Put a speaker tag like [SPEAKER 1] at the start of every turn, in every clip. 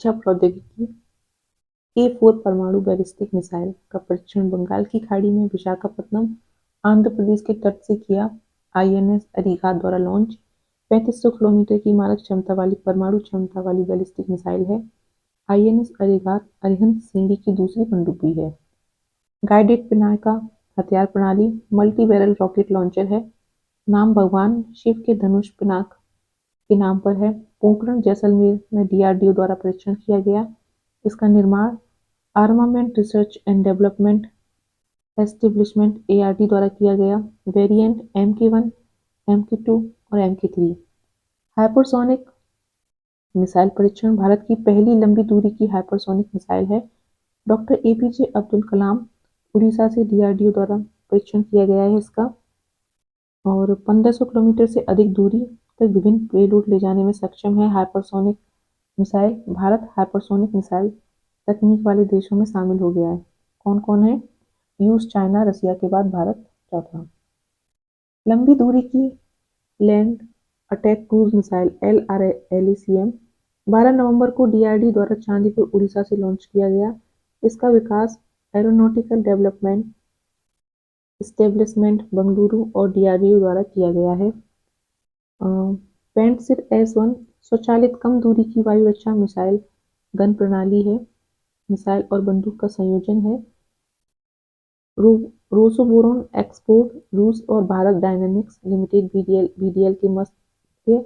[SPEAKER 1] रक्षा प्रौद्योगिकी K4 परमाणु ballistic missile का परीक्षण बंगाल की खाड़ी में विशाखापत्तनम, आंध्र प्रदेश के तट से किया। INS अरिहंत द्वारा लॉन्च 3500 किलोमीटर की मारक क्षमता वाली परमाणु क्षमता वाली बैलिस्टिक मिसाइल है। INS अरिहंत श्रेणी की दूसरी पनडुब्बी है। गाइडेड पिनाका हथियार प्रणाली मल्टी बैरल रॉकेट लॉन्चर है। नाम भगवान शिव के धनुष पिनाक के नाम पर है। पोखरण जैसलमेर में DRDO द्वारा परीक्षण किया गया। इसका निर्माण armament research and development establishment ARD द्वारा किया गया। वेरिएंट MK1, MK2 और MK3। हाइपरसोनिक मिसाइल परीक्षण भारत की पहली लंबी दूरी की हाइपरसोनिक मिसाइल है। डॉक्टर APJ अब्दुल कलाम उड़ीसा से DRDO द्वारा परीक्षण किया गया है इसका, और 1500 किलोमीटर से अधिक दूरी तक विभिन्न पेलोड ले जाने में सक्षम है। Hypersonic missile Bharat hypersonic missile तकनीक वाले देशों में शामिल हो गया है। कौन कौन है? रूस, चाइना, रसिया के बाद भारत चौथा। लंबी दूरी की land attack cruise missile LRLACM 12 नवंबर को DRD द्वारा चांदीपुर उड़ीसा से लॉन्च किया गया। इसका विकास एरोनॉटिकल डेवलपमेंट एस्टेब्लिशमेंट बेंगलुरु और DRDO द्वारा किया गया है। पेंटसिर S1 स्वचालित कम दूरी की वायु रक्षा मिसाइल गन प्रणाली है। मिसाइल और बंदूक का संयोजन है। रोसोबोरोन एक्सपोर्ट रूस और भारत डायनामिक्स लिमिटेड BDL के मध्य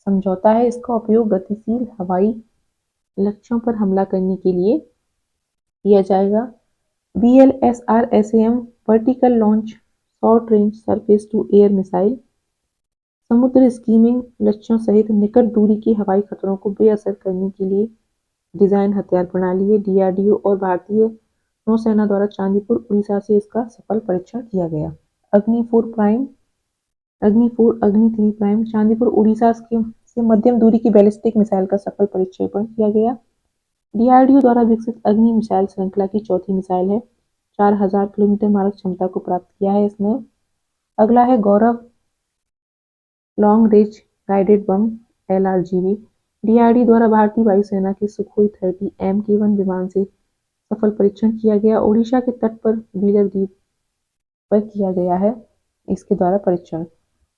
[SPEAKER 1] समझौता है। इसका उपयोग गतिशील हवाई लक्ष्यों पर हमला करने के लिए किया जाएगा। BLSR-SAM vertical launch short range surface to air missile समुद्र स्कीमिंग लक्ष्यों सहित निकट दूरी के हवाई खतरों को बेअसर करने के लिए डिजाइन हथियार प्रणाली है। DRDO और भारतीय नौसेना द्वारा चांदीपुर उड़ीसा से इसका सफल परीक्षण किया गया। अग्नि 4 प्राइम, अग्नि 4, अग्नि 3 प्राइम चांदीपुर उड़ीसा से मध्यम दूरी की बैलिस्टिक मिसाइल का सफल परीक्षेपण किया गया। DRDO द्वारा विकसित अग्नि मिसाइल श्रृंखला की चौथी मिसाइल है। 4000 किलोमीटर मारक क्षमता को प्राप्त किया है इसने। अगला है Gaurav long range guided bomb LRGB। DRD द्वारा भारतीय वायुसेना के सुखोई 30 MK1 विमान से सफल परीक्षण किया गया। ओडिशा के तट पर व्हीलर द्वीप पर किया गया है इसके द्वारा परीक्षण।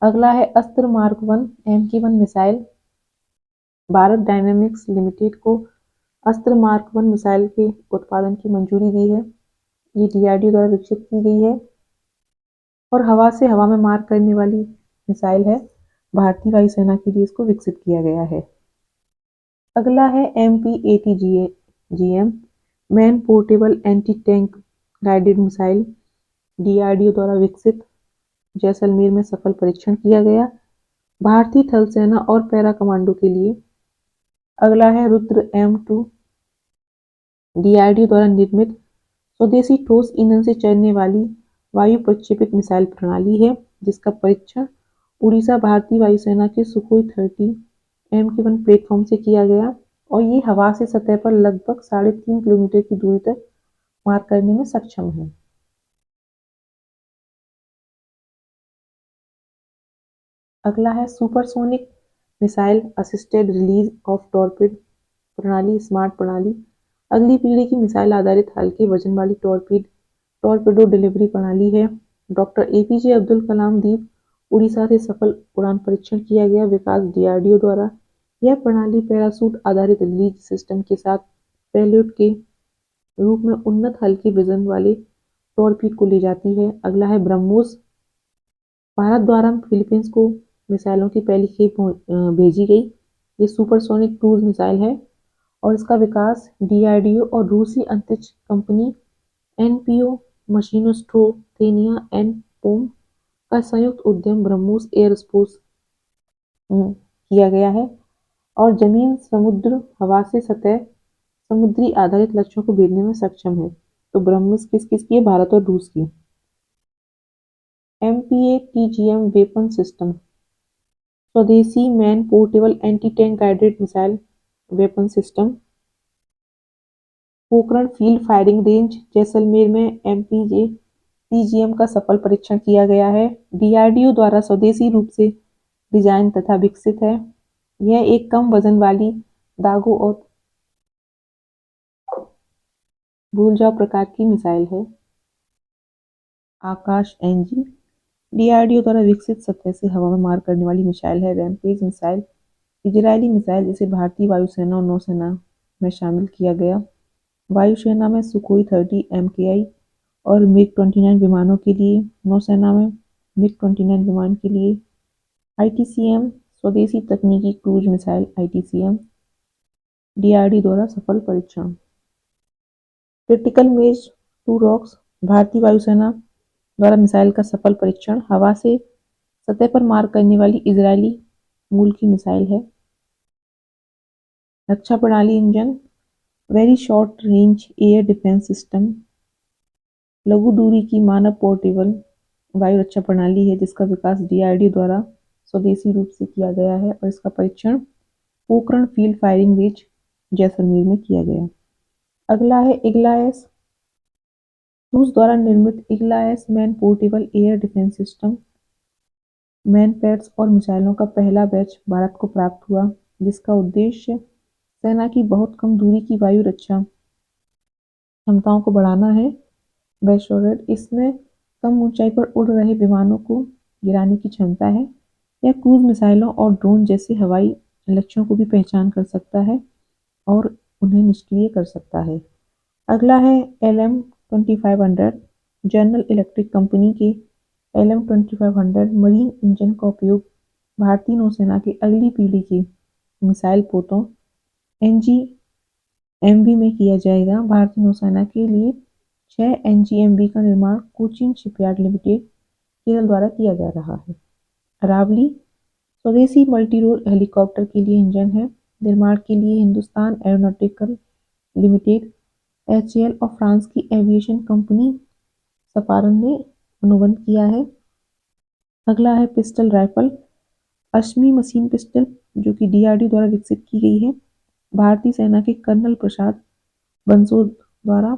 [SPEAKER 1] अगला है अस्त्र mark 1 MK1 missile. Bharat dynamics limited को अस्त्र मार्क 1 मिसाइल के उत्पादन की मंजूरी दी है। ये DRDO द्वारा विकसित की गई है और हवा से हवा में मार करने वाली मिसाइल है। भारतीय वायुसेना के लिए इसको विकसित किया गया है। अगला है MP-80GM man portable anti tank guided missile. DRDO द्वारा विकसित जैसलमेर में सफल परीक्षण किया गया भारतीय थल सेना और पैरा कमांडो के लिए। अगला है रुद्र M2 DRDO द्वारा निर्मित स्वदेशी ठोस ईंधन से चलने वाली वायु प्रक्षेपित मिसाइल प्रणाली है, जिसका परीक्षण उड़ीसा भारतीय वायुसेना के सुखोई 30 MK1 प्लेटफॉर्म से किया गया और ये हवा से सतह पर लगभग 3.5 किलोमीटर की दूरी तक मार करने में सक्षम है। अगला है supersonic missile assisted release of टॉर्पेड प्रणाली स्मार्ट प्रणाली। अगली पीढ़ी की मिसाइल आधारित हल्के वजन वाली टॉर्पेडो डिलीवरी प्रणाली है। डॉक्टर APJ अब्दुल कलाम द्वीप उड़ीसा से सफल उड़ान परीक्षण किया गया। विकास DRDO द्वारा। यह प्रणाली पैरासूट आधारित रिलीज सिस्टम के साथ पेलोड के रूप में उन्नत हल्के वजन वाले टॉर्पीड को ले जाती है। अगला है ब्रह्मोस। भारत द्वारा फिलीपींस को मिसाइलों की पहली खेप भेजी गई। ये सुपरसोनिक क्रूज मिसाइल है और इसका विकास DRDO और रूसी अंतरिक्ष कंपनी NPO मशीनोस्ट्रोथेनिया एंड पोम का संयुक्त उद्यम ब्रह्मोस एयरस्पेस किया गया है और जमीन, समुद्र, हवा से सतह समुद्री आधारित लक्ष्यों को भेजने में सक्षम है। तो ब्रह्मोस किसकी है? भारत और रूस की। MPA-TGM वेपन सिस्टम स्वदेशी man portable anti tank guided missile weapon system. Pokhran field firing range Jaisalmer में MPA-TGM का सफल परीक्षण किया गया है। DRDO द्वारा स्वदेशी रूप से डिजाइन तथा विकसित है। यह एक कम वजन वाली दागों और भूल जाओ प्रकार की मिसाइल है। आकाश एनजी डीआरडीओ द्वारा विकसित सतह से हवा में मार करने वाली मिसाइल है। रैमपेज मिसाइल इजरायली मिसाइल जिसे भारतीय वायुसेना और नौसेना में शामिल किया गया। वायुसेना में सुखोई 30 MKI और मिग 29 विमानों के लिए, नौसेना में मिग 29 विमान के लिए। ITCM स्वदेशी तकनीकी क्रूज मिसाइल ITCM डीआरडी द्वारा सफल परीक्षण। क्रिटिकल मेज 2 रॉक्स भारतीय वायुसेना द्वारा मिसाइल का सफल परीक्षण। हवा से सतह पर मार करने वाली इजरायली मूल की मिसाइल है। रक्षा प्रणाली engine very short range air defence system लघु दूरी की मानव पोर्टेबल वायु रक्षा प्रणाली है जिसका विकास डीआरडी द्वारा स्वदेशी रूप से किया गया है और इसका परीक्षण Pokhran field firing range Jaisalmer में किया गया। अगला है इग्ला-एस। रूस द्वारा निर्मित Igla-S man portable air defence system MANPADS और मिसाइलों का पहला बैच भारत को प्राप्त हुआ जिसका उद्देश्य सेना की बहुत कम दूरी की वायु रक्षा क्षमताओं को बढ़ाना है। बैशोरेट इसमें कम ऊंचाई पर उड़ रहे विमानों को गिराने की क्षमता है। यह क्रूज मिसाइलों और ड्रोन जैसे हवाई लक्ष्यों को भी पहचान कर सकता है और उन्हें निष्क्रिय कर सकता है। अगला है LM-2500। जनरल इलेक्ट्रिक कंपनी के LM-2500 मरीन इंजन का उपयोग भारतीय नौसेना की अगली पीढ़ी के मिसाइल पोतों NGMV में किया जाएगा। भारतीय नौसेना के लिए 6 NGMV का निर्माण कोचिन शिपयार्ड लिमिटेड केरल द्वारा किया जा रहा है। अरावली स्वदेशी मल्टी रोल हेलीकॉप्टर के लिए इंजन है। निर्माण के लिए हिंदुस्तान एरोनॉटिकल लिमिटेड HAL और फ्रांस की एविएशन कंपनी सफारन ने अनुबंध किया है। अगला है pistol rifle Ashmi machine pistol जो कि डीआरडी द्वारा विकसित की गई है भारतीय सेना के कर्नल प्रसाद बंसोद द्वारा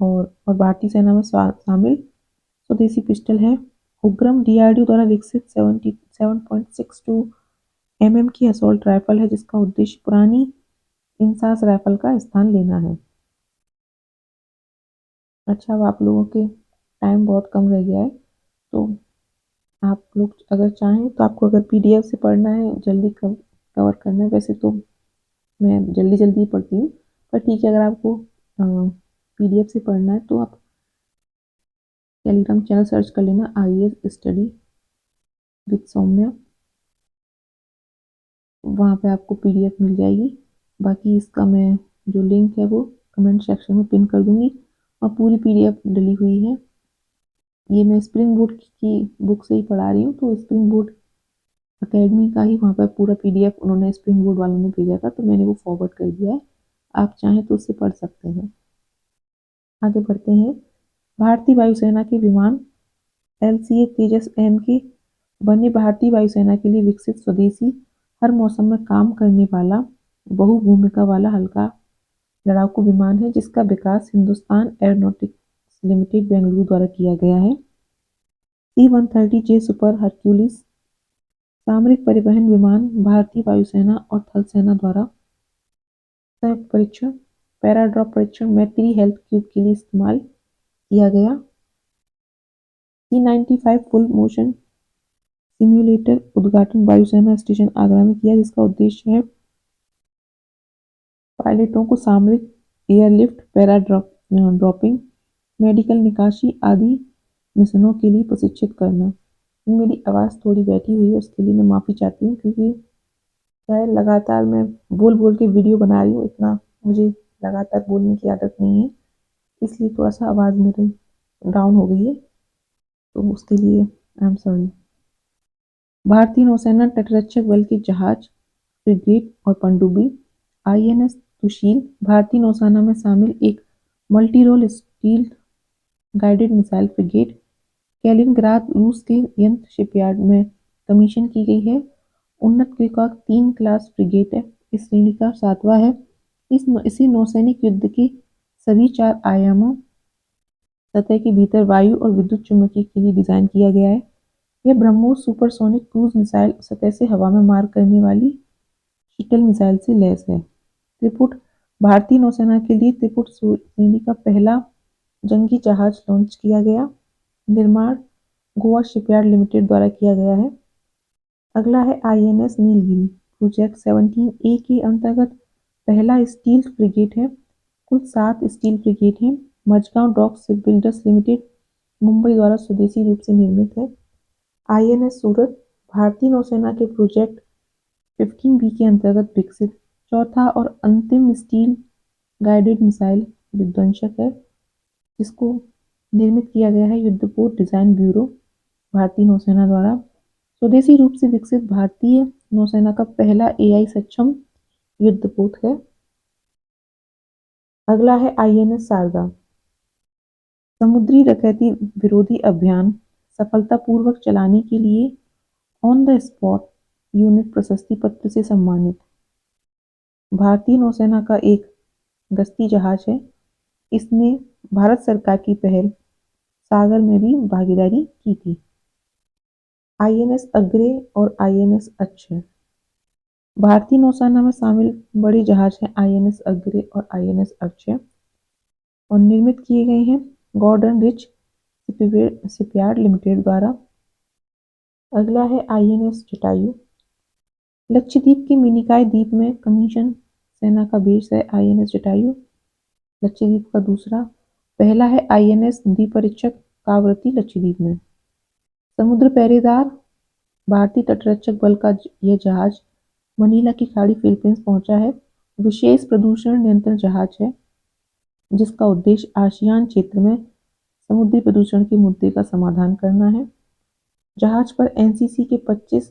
[SPEAKER 1] और भारतीय सेना में शामिल स्वदेशी पिस्टल है। उग्रम डीआरडी द्वारा विकसित 7.62 mm की असॉल्ट राइफल है जिसका उद्देश्य पुरानी इंसास राइफल का स्थान लेना है। अच्छा, अब आप लोगों के टाइम बहुत कम रह गया है तो आप लोग अगर चाहें तो आपको अगर PDF से पढ़ना है जल्दी कवर करना है। वैसे तो मैं जल्दी जल्दी पढ़ती हूँ पर ठीक है, अगर आपको PDF से पढ़ना है तो आप टेलीग्राम चैनल सर्च कर लेना IAS स्टडी विद सौम्या। वहाँ पे आपको PDF मिल जाएगी। बाकी इसका मैं जो लिंक है वो कमेंट सेक्शन में पिन कर दूंगी और पूरी PDF डली हुई है। ये मैं स्प्रिंग बोर्ड की बुक से ही पढ़ा रही हूँ तो स्प्रिंग बोर्ड अकेडमी का ही वहाँ पर पूरा PDF उन्होंने स्प्रिंग बोर्ड वालों ने भेजा था तो मैंने वो फॉरवर्ड कर दिया है। आप चाहें तो उससे पढ़ सकते हैं। आगे बढ़ते हैं। भारतीय वायुसेना के विमान LCA तेजस M के बने भारतीय वायुसेना के लिए विकसित स्वदेशी हर मौसम में काम करने वाला बहु भूमिका वाला हल्का लड़ाकू विमान है जिसका विकास हिंदुस्तान एरोनॉटिक्स लिमिटेड बेंगलुरु द्वारा किया गया है। C-130J सुपर हरक्यूलिस सामरिक परिवहन विमान भारतीय वायुसेना और थल सेना द्वारा संयुक्त परीक्षण पैराड्रॉप परीक्षण मैत्री हेल्थ क्यूब के लिए इस्तेमाल किया गया। C-95 फुल मोशन सिम्युलेटर उद्घाटन वायुसेना स्टेशन आगरा में किया जिसका उद्देश्य है पायलटों को सामरिक एयरलिफ्ट पैराड्रॉपिंग मेडिकल निकासी आदि मिशनों के लिए प्रशिक्षित करना। मेरी आवाज़ थोड़ी बैठी हुई है उसके लिए मैं माफ़ी चाहती हूँ क्योंकि शायद लगातार मैं बोल बोल के वीडियो बना रही हूँ। इतना मुझे लगातार बोलने की आदत नहीं है इसलिए थोड़ा सा आवाज़ मेरी डाउन हो गई है तो उसके लिए आई एम सॉरी। भारतीय नौसेना तटरक्षक बल के जहाज फ्रिगेट और पनडुब्बी INS सुशील भारतीय नौसेना में शामिल एक multi role stealth guided missile frigate Kaliningrad रूस के यंत्र शिपयार्ड में कमीशन की गई है। उन्नत क्विक 3 क्लास फ्रिगेट है। इस श्रेणी का 7वां है। इसे नौसैनिक युद्ध के सभी 4 आयामों सतह के भीतर वायु और विद्युत चुम्बकीय के लिए डिजाइन किया गया है। यह ब्रह्मोस सुपरसोनिक क्रूज मिसाइल सतह से हवा में मार करने वाली शटल मिसाइल से लैस है। त्रिपुट भारतीय नौसेना के लिए त्रिपुट श्रेणी का पहला जंगी जहाज लॉन्च किया गया। निर्माण गोवा शिपयार्ड लिमिटेड द्वारा किया गया है। अगला है आईएनएस नीलगिरी प्रोजेक्ट 17A के अंतर्गत पहला स्टील फ्रिगेट है। कुल 7 स्टील फ्रिगेट हैं। Mazagon dock ship builders limited Mumbai द्वारा स्वदेशी रूप से निर्मित है। आईएनएस सूरत भारतीय नौसेना के प्रोजेक्ट 15B के अंतर्गत विकसित चौथा और अंतिम स्टील गाइडेड मिसाइल विध्वंसक है, जिसको निर्मित किया गया है युद्धपोत डिजाइन ब्यूरो भारतीय नौसेना द्वारा। स्वदेशी रूप से विकसित भारतीय नौसेना का पहला एआई सक्षम युद्धपोत है। अगला है आईएनएस शारदा समुद्री डकैती विरोधी अभियान सफलतापूर्वक चलाने के लिए ऑन द स्पॉट यूनिट प्रशस्ति पत्र से सम्मानित। भारतीय नौसेना का एक गश्ती जहाज है। इसने भारत सरकार की पहल सागर में भी भागीदारी की थी। आईएनएस अग्रे और आईएनएस अक्षय भारतीय नौसेना में शामिल बड़े जहाज हैं आईएनएस अग्रे और आईएनएस अक्षय और निर्मित किए गए हैं गॉर्डन रिच शिपयार्ड लिमिटेड द्वारा। अगला है आईएनएस जटायु लक्षद्वीप के मिनिकॉय द्वीप में कमीशन सेना का बेस है आईएनएस जटायु। लक्षद्वीप का दूसरा पहला है आईएनएस द्विपरीक्षक कावरती लक्षद्वीप में। समुद्र पहरेदार भारतीय तटरक्षक बल का यह जहाज मनीला की खाड़ी फिलीपींस पहुंचा है। विशेष प्रदूषण नियंत्रण जहाज है, जिसका उद्देश्य आसियान क्षेत्र में समुद्री प्रदूषण के मुद्दे का समाधान करना है। जहाज पर एनसीसी के 25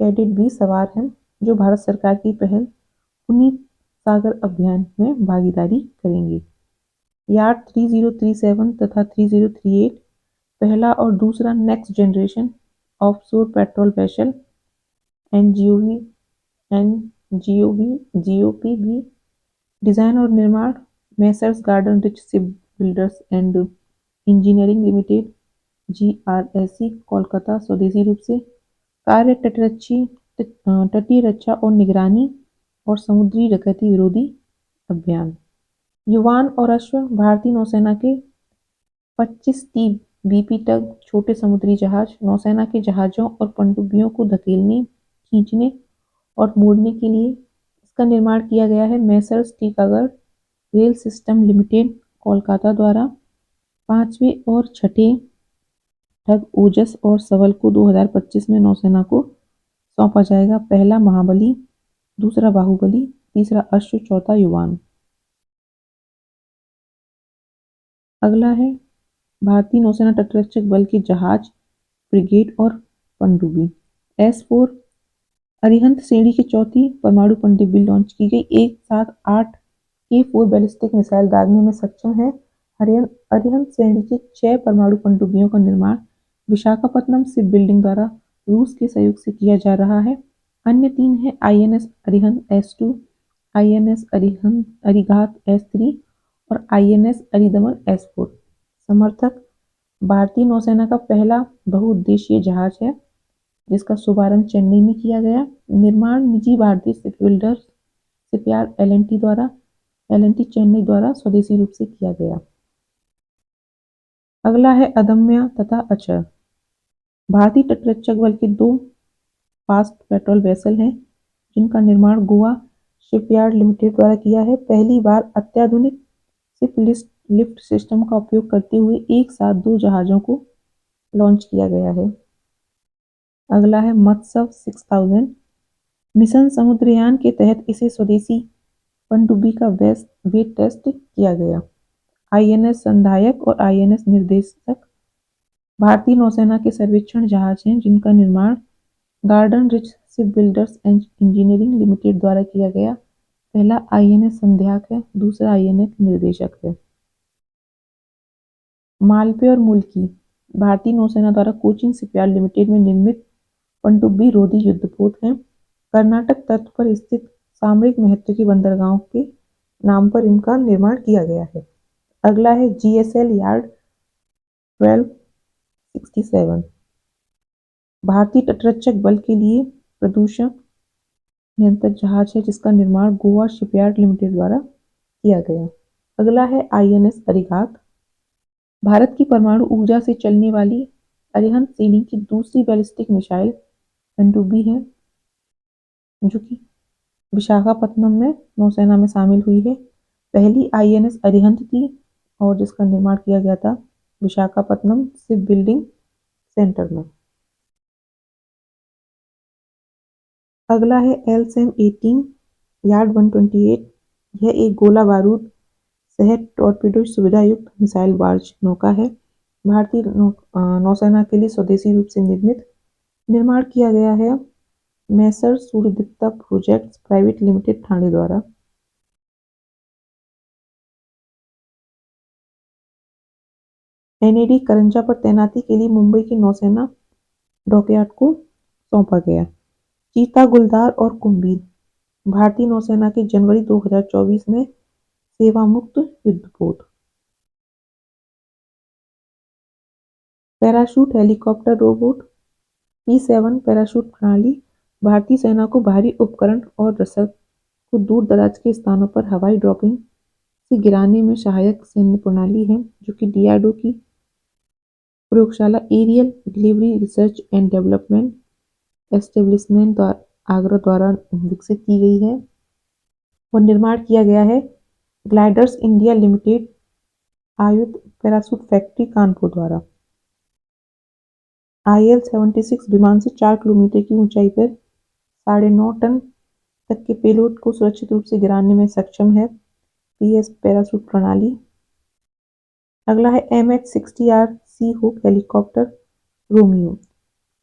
[SPEAKER 1] कैडेट भी सवार हैं, जो भारत सरकार की पहल पुनीत सागर अभियान में भागीदारी करेंगे। यार्ड 3037 तथा 3038 पहला और दूसरा next generation offshore patrol vessel GOP भी डिजाइन और निर्माण Messrs garden rich ship builders and engineering limited GRSC Kolkata स्वदेशी रूप से कार्य तटीय रक्षा और निगरानी और समुद्री डकैती विरोधी अभियान। युवान और अश्व भारतीय नौसेना के 25 बीपी तक छोटे समुद्री जहाज नौसेना के जहाजों और पनडुब्बियों को धकेलने, खींचने और मोड़ने के लिए इसका निर्माण किया गया है messrs Titagarh rail system limited Kolkata द्वारा। 5वें और 6ठे ठग ओजस और सवल को 2025 में नौसेना को सौंपा जाएगा। पहला महाबली, दूसरा बाहुबली, तीसरा अश्व, चौथा युवान। अगला है भारतीय नौसेना तटरक्षक बल के जहाज फ्रिगेट और पनडुब्बी। S4 अरिहंत श्रेणी की चौथी परमाणु पनडुब्बी लॉन्च की गई। एक साथ 8 K4 बैलिस्टिक मिसाइल दागने में सक्षम है। अरिहंत श्रेणी की 6 परमाणु पनडुब्बियों का निर्माण विशाखापत्तनम शिप बिल्डिंग द्वारा रूस के सहयोग से किया जा रहा है। अन्य 3 है INS Arihant S2, INS Arighat S3 और आईएनएस अरिदमन S4। समर्थक भारतीय नौसेना का पहला बहुउद्देशीय जहाज है, जिसका शुभारंभ चेन्नई में किया गया। निर्माण निजी भारतीय शिपबिल्डर्स शिपयार्ड एल&टी चेन्नई द्वारा स्वदेशी रूप से किया गया। अगला है अदम्य तथा अचर भारतीय तटरक्षक बल के 2 फास्ट पेट्रोल वेसल हैं, जिनका निर्माण गोवा शिपयार्ड लिमिटेड द्वारा किया है। पहली बार अत्याधुनिक शिप लिफ्ट सिस्टम का उपयोग करते हुए एक साथ 2 जहाजों को लॉन्च किया गया है। अगला है मत्सव 6000 मिशन समुद्रयान के तहत इसे स्वदेशी पनडुब्बी का वेट टेस्ट किया गया। आईएनएस संधायक और आईएनएस निर्देशक भारतीय नौसेना के सर्वेक्षण जहाज हैं, जिनका निर्माण garden rich ship builders and engineering limited द्वारा किया गया। पहला आईएनएस संध्याक है, दूसरा आईएनएस निर्देशक है। मालपे और मुल्की भारतीय नौसेना द्वारा कोचिन शिपयार्ड लिमिटेड में निर्मित पनडुब्बी रोधी युद्धपोत हैं। कर्नाटक तट पर स्थित सामरिक महत्व की बंदरगाहों के नाम पर इनका निर्माण किया गया है। अगला है जीएसएल यार्ड 1267 भारतीय तटरक्षक बल के लिए प्रदूषण नियंत्रण जहाज है, जिसका निर्माण गोवा शिपयार्ड लिमिटेड द्वारा किया गया। अगला है INS अरिहंत। भारत की परमाणु ऊर्जा से चलने वाली अरिहंत श्रेणी की दूसरी बैलिस्टिक मिसाइल पनडुब्बी है, जो कि विशाखापत्तनम में नौसेना में शामिल हुई है। पहली INS अरिहंत थी और जिसका निर्माण किया गया था विशाखापत्तनम शिप बिल्डिंग सेंटर में। अगला है LSAM 18 यार्ड 128। यह एक गोला बारूद सहित टॉर्पीडो सुविधा युक्त मिसाइल बार्ज नौका है। भारतीय नौसेना के लिए स्वदेशी रूप से निर्माण किया गया है messrs Suryadatta projects private limited Thane द्वारा। NAD करंजा पर तैनाती के लिए मुंबई के नौसेना डॉकयार्ड को सौंपा गया। चीता, गुलदार और कुंभीर भारतीय नौसेना के जनवरी 2024 में सेवामुक्त युद्धपोत। Parachute helicopter robot P-7 parachute प्रणाली भारतीय सेना को भारी उपकरण और रसद को दूर दराज के स्थानों पर हवाई ड्रॉपिंग से गिराने में सहायक सैन्य प्रणाली है, जो कि DRDO की प्रयोगशाला aerial delivery research and development establishment Agra द्वारा विकसित की गई है और निर्माण किया गया है ग्लाइडर्स इंडिया लिमिटेड आयुध पैराशूट फैक्ट्री कानपुर द्वारा। IL-76 विमान से 4 किलोमीटर की ऊंचाई पर 9.5 टन तक के पेलोड को सुरक्षित रूप से गिराने में सक्षम है PS पैराशूट प्रणाली। अगला है MH-60R सी हुक हेलीकॉप्टर रोमियो।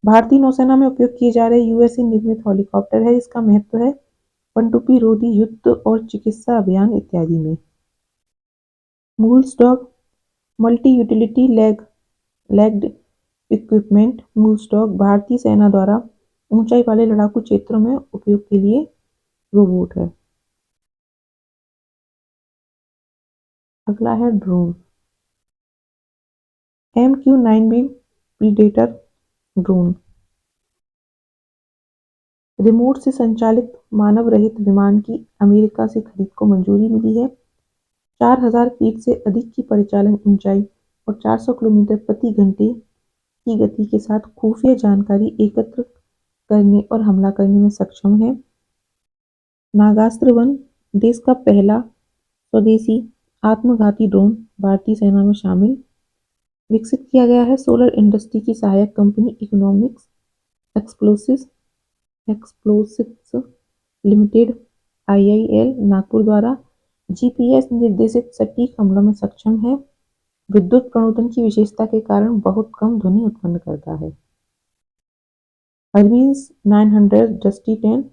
[SPEAKER 1] भारतीय नौसेना में उपयोग किए जा रहे USA निर्मित हेलीकॉप्टर है। इसका महत्व है पनडुब्बी रोधी युद्ध और चिकित्सा अभियान इत्यादि में। मूलस्टॉक मल्टी यूटिलिटी लेग्ड इक्विपमेंट मूलस्टॉक भारतीय सेना द्वारा ऊंचाई वाले लड़ाकू क्षेत्रों में उपयोग के लिए रोबोट है। अगला है drone MQ-9B predator drone. Remote से संचालित मानव रहित विमान की अमेरिका से खरीद को मंजूरी मिली है। 4000 फीट से अधिक की परिचालन ऊंचाई और 400 किलोमीटर प्रति घंटे की गति के साथ खुफिया जानकारी एकत्र करने और हमला करने में सक्षम है। नागास्त्र 1 देश का पहला स्वदेशी आत्मघाती ड्रोन भारतीय सेना में शामिल विकसित किया गया है। सोलर इंडस्ट्री की सहायक company economics explosives limited IIL Nagpur द्वारा GPS निर्देशित सटीक हमलों में सक्षम है। विद्युत प्रणोदन की विशेषता के कारण बहुत कम ध्वनि उत्पन्न करता है। हरमीज 900 डस्टी 10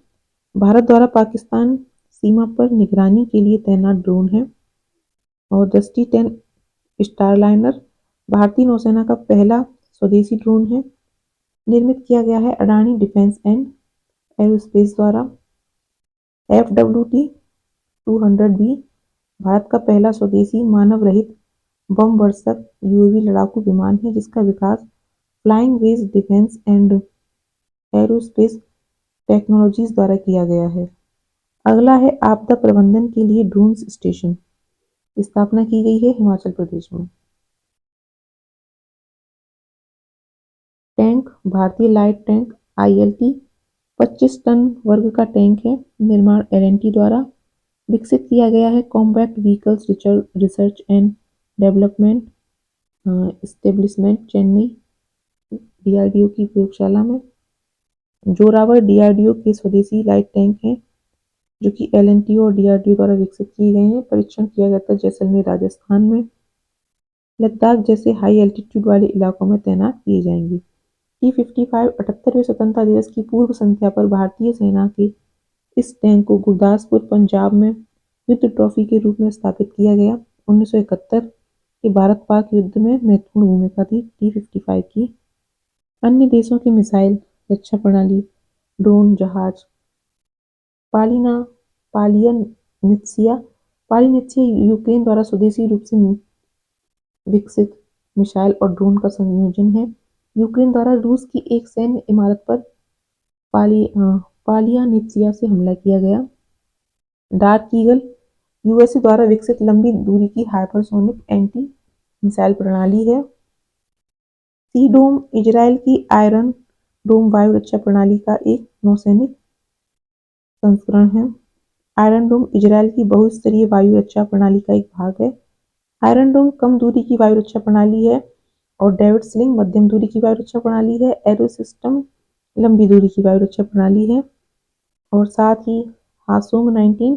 [SPEAKER 1] भारत द्वारा पाकिस्तान सीमा पर निगरानी के लिए तैनात ड्रोन है और डस्टी 10 स्टारलाइनर भारतीय नौसेना का पहला स्वदेशी ड्रोन है। निर्मित किया गया है अडानी डिफेंस एंड एरोस्पेस द्वारा। FWT-200B भारत का पहला स्वदेशी मानव रहित बम वर्षक UAV लड़ाकू विमान है, जिसका विकास flying wedge defence and aerospace technologies द्वारा किया गया है। अगला है आपदा प्रबंधन के लिए ड्रोन स्टेशन की स्थापना की गई है हिमाचल प्रदेश में। टैंक भारतीय लाइट टैंक ILT 25 टन वर्ग का टैंक है। निर्माण L&T द्वारा विकसित किया गया है combat vehicles research and development establishment Chennai DRDO की प्रयोगशाला में। जोरावर DRDO के स्वदेशी लाइट टैंक हैं, जो कि L&T और DRDO द्वारा विकसित किए गए हैं। परीक्षण किया गया था जैसलमेर राजस्थान में। लद्दाख जैसे हाई एल्टीट्यूड वाले इलाकों में तैनात किए जाएंगे। T-55 78वें स्वतंत्रता दिवस की पूर्व संध्या पर भारतीय सेना के इस टैंक को गुरदासपुर पंजाब में युद्ध ट्रॉफी के रूप में स्थापित किया गया। 1971 के भारत पाक युद्ध में महत्वपूर्ण भूमिका थी T-55 की। अन्य देशों की मिसाइल रक्षा प्रणाली ड्रोन जहाज पालियनित्सिया यूक्रेन द्वारा स्वदेशी रूप से विकसित मिसाइल और ड्रोन का संयोजन है। यूक्रेन द्वारा रूस की एक सैन्य इमारत पर पालियनित्सिया से हमला किया गया। डार्क ईगल यूएसए द्वारा विकसित लंबी दूरी की हाइपरसोनिक एंटी मिसाइल प्रणाली है। सी डोम इजराइल की आयरन डोम वायु रक्षा प्रणाली का एक नौसैनिक संस्करण है। आयरन डोम इजराइल की बहुस्तरीय वायु रक्षा प्रणाली का एक भाग है। आयरन डोम कम दूरी की वायु रक्षा प्रणाली है और डेविड स्लिंग मध्यम दूरी की वायु रक्षा प्रणाली है। एरो सिस्टम लंबी दूरी की वायु रक्षा प्रणाली है और साथ ही हासोंग 19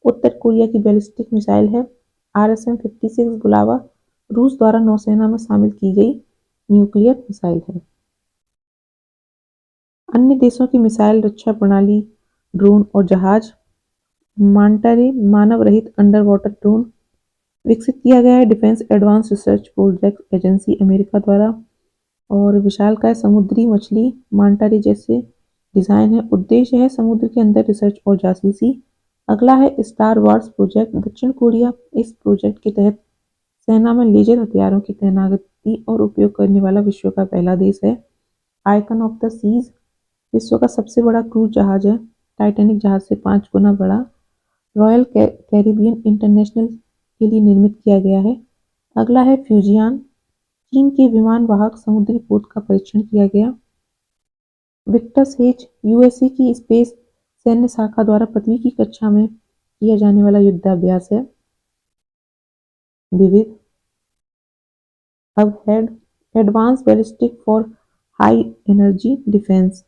[SPEAKER 1] उत्तर कोरिया की बैलिस्टिक मिसाइल है। RSM 56 बुलावा रूस द्वारा नौसेना में शामिल की गई न्यूक्लियर मिसाइल है। अन्य देशों की मिसाइल रक्षा प्रणाली, ड्रोन और जहाज। मांटारे मानव रहित अंडर वाटर ड्रोन विकसित किया गया है defence advance research project agency America द्वारा और विशालकाय समुद्री मछली मांटारे जैसे डिजाइन है। उद्देश्य है समुद्र के अंदर रिसर्च और जासूसी। अगला है स्टार वार्स प्रोजेक्ट दक्षिण कोरिया इस प्रोजेक्ट के तहत सेना में लेजर हथियारों की तैनाती और उपयोग करने वाला विश्व का पहला देश है। आइकन ऑफ द सीज विश्व का सबसे बड़ा क्रूज जहाज है। टाइटैनिक जहाज से 5 गुना बड़ा। रॉयल कैरिबियन इंटरनेशनल के लिए निर्मित किया गया है। अगला है फ्यूजियान चीन के विमान वाहक समुद्री पोत का परीक्षण किया गया। विक्टस हेज यूएसए की स्पेस सैन्य शाखा द्वारा पृथ्वी की कक्षा में किया जाने वाला युद्धाभ्यास है। विविध अब head advance ballistic for high energy defence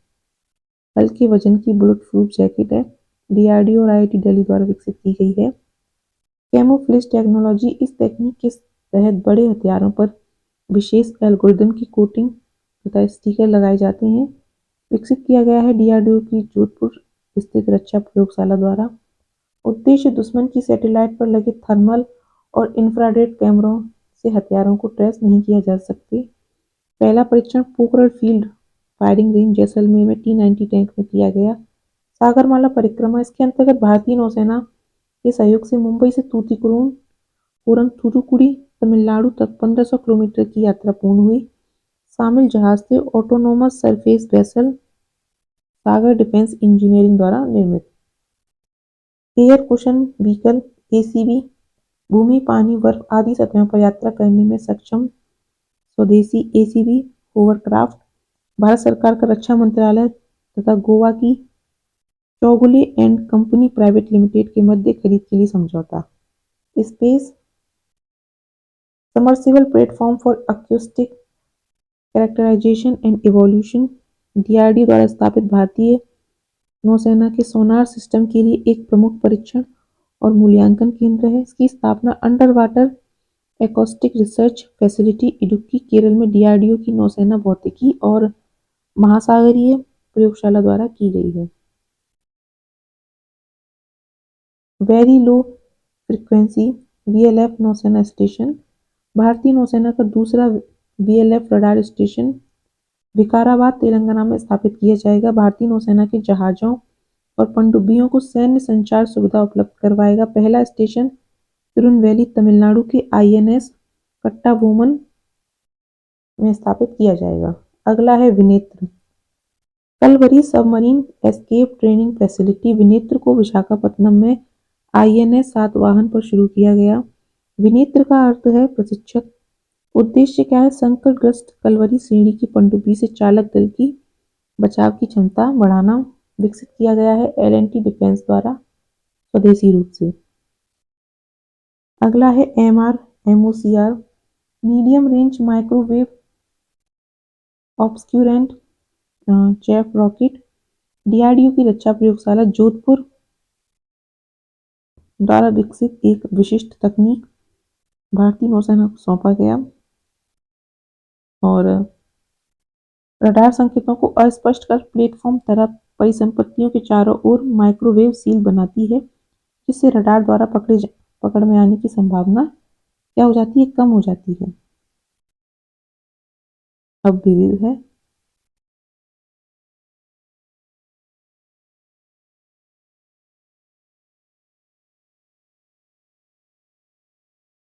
[SPEAKER 1] हल्के वजन की बुलेट प्रूफ जैकेट है। डीआरडीओ और आईआईटी दिल्ली द्वारा विकसित की गई है। कैमोफ्लेज टेक्नोलॉजी इस तकनीक के तहत बड़े हथियारों पर विशेष एल्गोरिदम की कोटिंग तथा स्टिकर लगाए जाते हैं। विकसित किया गया है डीआरडीओ की जोधपुर स्थित रक्षा प्रयोगशाला द्वारा। उद्देश्य दुश्मन की सैटेलाइट पर लगे थर्मल और इंफ्रारेड कैमरों से हथियारों को ट्रेस नहीं किया जा सकते। पहला परीक्षण Pokhran field firing range Jaisalmer में T-90 टैंक में किया गया। सागरमाला परिक्रमा इसके अंतर्गत भारतीय नौसेना के सहयोग से मुंबई से तूतीकोरन थूथुकुडी तमिलनाडु तक 1500 किलोमीटर की यात्रा पूर्ण हुई। शामिल जहाज थे ऑटोनोमस सरफेस वेसल सागर डिफेंस इंजीनियरिंग द्वारा निर्मित। एयर कुशन व्हीकल ACV भूमि, पानी, बर्फ आदि सतहों पर यात्रा करने में सक्षम स्वदेशी ACV होवरक्राफ्ट भारत सरकार का रक्षा मंत्रालय तथा गोवा की Chowgule and company private limited के मध्य खरीद के लिए समझौता। Space submersible platform for acoustic characterisation and evolution DRDO द्वारा स्थापित भारतीय नौसेना के सोनार सिस्टम के लिए एक प्रमुख परीक्षण और मूल्यांकन केंद्र है। इसकी स्थापना under water acoustic research facility Idukki Kerala में DRDO की नौसेना भौतिकी और महासागरीय प्रयोगशाला द्वारा की गई है। वेरी लो फ्रीक्वेंसी VLF नौसेना स्टेशन भारतीय नौसेना का दूसरा VLF radar station Vikarabad Telangana में स्थापित किया जाएगा। भारतीय नौसेना के जहाजों और पनडुब्बियों को सैन्य संचार सुविधा उपलब्ध करवाएगा। पहला स्टेशन तिरुनवेली तमिलनाडु के INS कट्टाबोमन में स्थापित किया जाएगा। अगला है Vinetra Kalvari submarine escape training facility Vinetra को विशाखापत्तनम में INS सातवाहन पर शुरू किया गया। विनेत्र का अर्थ है प्रशिक्षक। उद्देश्य क्या है संकटग्रस्त कलवरी श्रेणी की पनडुब्बी से चालक दल की बचाव की क्षमता बढ़ाना। विकसित किया गया है L&T डिफेंस द्वारा स्वदेशी रूप से। अगला है MOCR medium range microwave obscurant chaff rocket DRDO की रक्षा प्रयोगशाला जोधपुर द्वारा विकसित एक विशिष्ट तकनीक भारतीय नौसेना को सौंपा गया और रडार संकेतों को अस्पष्ट कर प्लेटफॉर्म तरफ परिसंपत्तियों के चारों ओर माइक्रोवेव सील बनाती है जिससे रडार द्वारा पकड़ में आने की संभावना क्या हो जाती है कम हो जाती है। अब विविध है